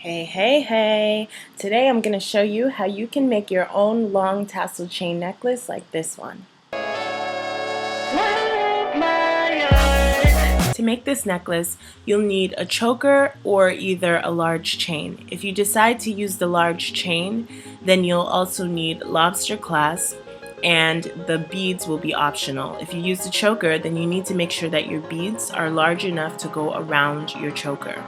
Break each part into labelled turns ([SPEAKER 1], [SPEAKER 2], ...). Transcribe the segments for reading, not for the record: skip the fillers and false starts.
[SPEAKER 1] Hey! Today I'm going to show you how you can make your own long tassel chain necklace like this one. To make this necklace, you'll need a choker or either a large chain. If you decide to use the large chain, then you'll also need lobster clasp, and the beads will be optional. If you use the choker, then you need to make sure that your beads are large enough to go around your choker.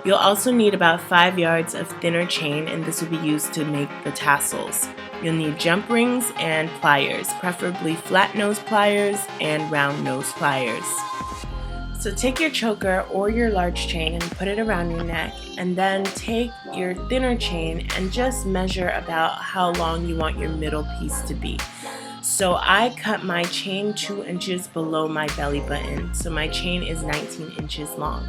[SPEAKER 1] You'll also need about 5 yards of thinner chain, and this will be used to make the tassels. You'll need jump rings and pliers, preferably flat nose pliers and round nose pliers. So take your choker or your large chain and put it around your neck, and then take your thinner chain and just measure about how long you want your middle piece to be. So I cut my chain 2 inches below my belly button, so my chain is 19 inches long.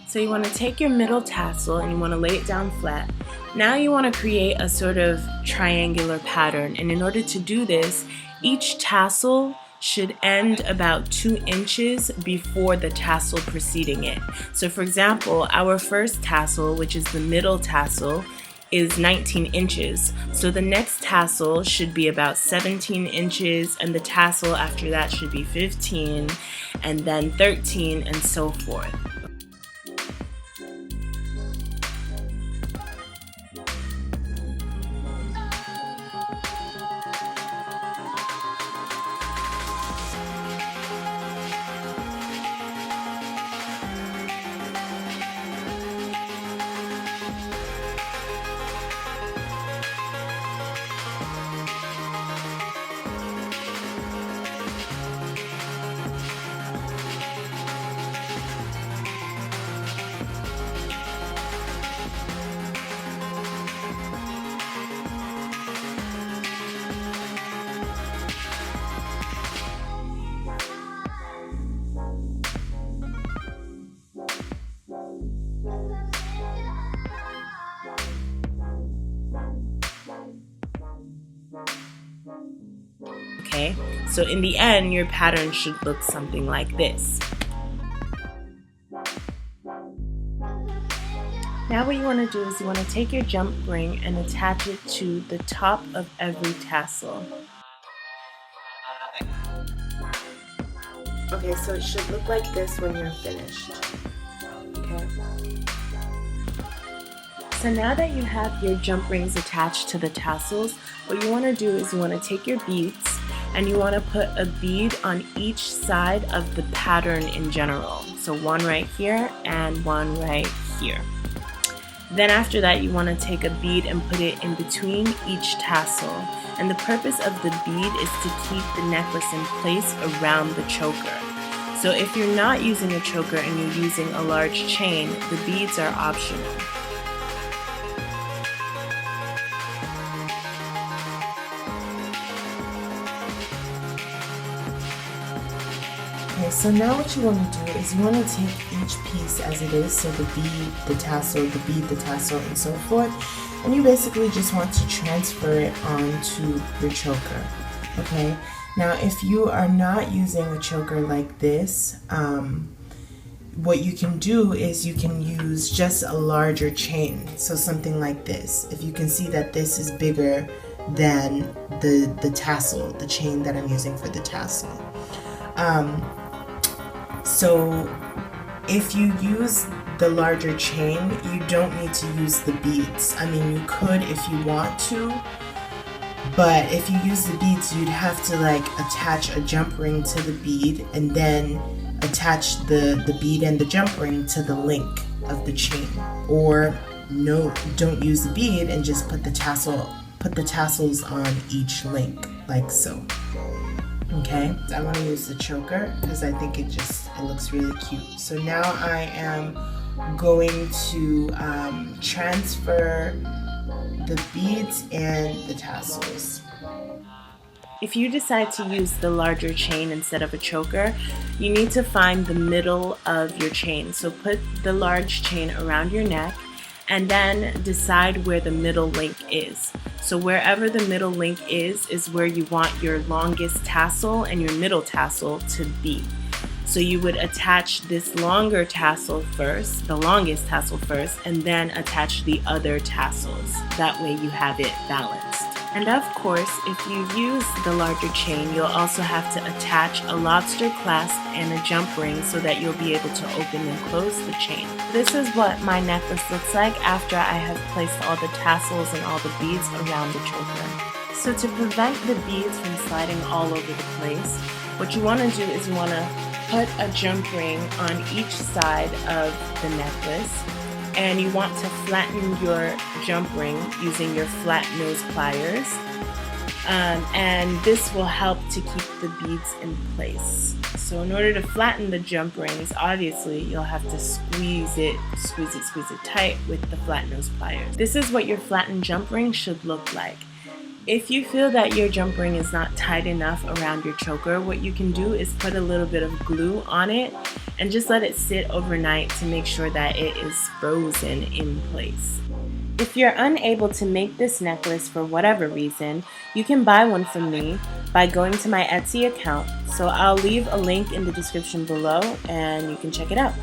[SPEAKER 1] So you want to take your middle tassel and you want to lay it down flat. Now you want to create a sort of triangular pattern, and in order to do this, each tassel should end about 2 inches before the tassel preceding it. So for example, our first tassel, which is the middle tassel, is 19 inches. So the next tassel should be about 17 inches, and the tassel after that should be 15, and then 13, and so forth. Okay, so in the end, your pattern should look something like this. Now what you want to do is you want to take your jump ring and attach it to the top of every tassel. Okay, so it should look like this when you're finished. Okay. So now that you have your jump rings attached to the tassels, what you want to do is you want to take your beads and you want to put a bead on each side of the pattern in general. So one right here and one right here. Then after that, you want to take a bead and put it in between each tassel. And the purpose of the bead is to keep the necklace in place around the choker. So if you're not using a choker and you're using a large chain, the beads are optional.
[SPEAKER 2] Okay, so now what you want to do is you want to take each piece as it is, so the bead, the tassel, the bead, the tassel, and so forth, and you basically just want to transfer it onto your choker. Okay, now if you are not using a choker like this, what you can do is you can use just a larger chain, so something like this. If you can see that this is bigger than the tassel, the chain that I'm using for the tassel. So if you use the larger chain, you don't need to use the beads. I mean, you could if you want to, but if you use the beads, you'd have to like attach a jump ring to the bead and then attach the bead and the jump ring to the link of the chain. Or no, don't use the bead and just put the tassels on each link, like so. Okay, I want to use the choker because I think it looks really cute. So now I am going to transfer the beads and the tassels.
[SPEAKER 1] If you decide to use the larger chain instead of a choker, you need to find the middle of your chain. So put the large chain around your neck and then decide where the middle link is. So wherever the middle link is where you want your longest tassel and your middle tassel to be. So you would attach this longer tassel first, the longest tassel first, and then attach the other tassels. That way you have it balanced. And of course, if you use the larger chain, you'll also have to attach a lobster clasp and a jump ring so that you'll be able to open and close the chain. This is what my necklace looks like after I have placed all the tassels and all the beads around the choker. So to prevent the beads from sliding all over the place, what you want to do is you want to put a jump ring on each side of the necklace, and you want to flatten your jump ring using your flat nose pliers, and this will help to keep the beads in place. So in order to flatten the jump rings, obviously you'll have to squeeze it tight with the flat nose pliers. This is what your flattened jump ring should look like. If you feel that your jump ring is not tight enough around your choker, what you can do is put a little bit of glue on it and just let it sit overnight to make sure that it is frozen in place. If you're unable to make this necklace for whatever reason, you can buy one from me by going to my Etsy account. So I'll leave a link in the description below and you can check it out.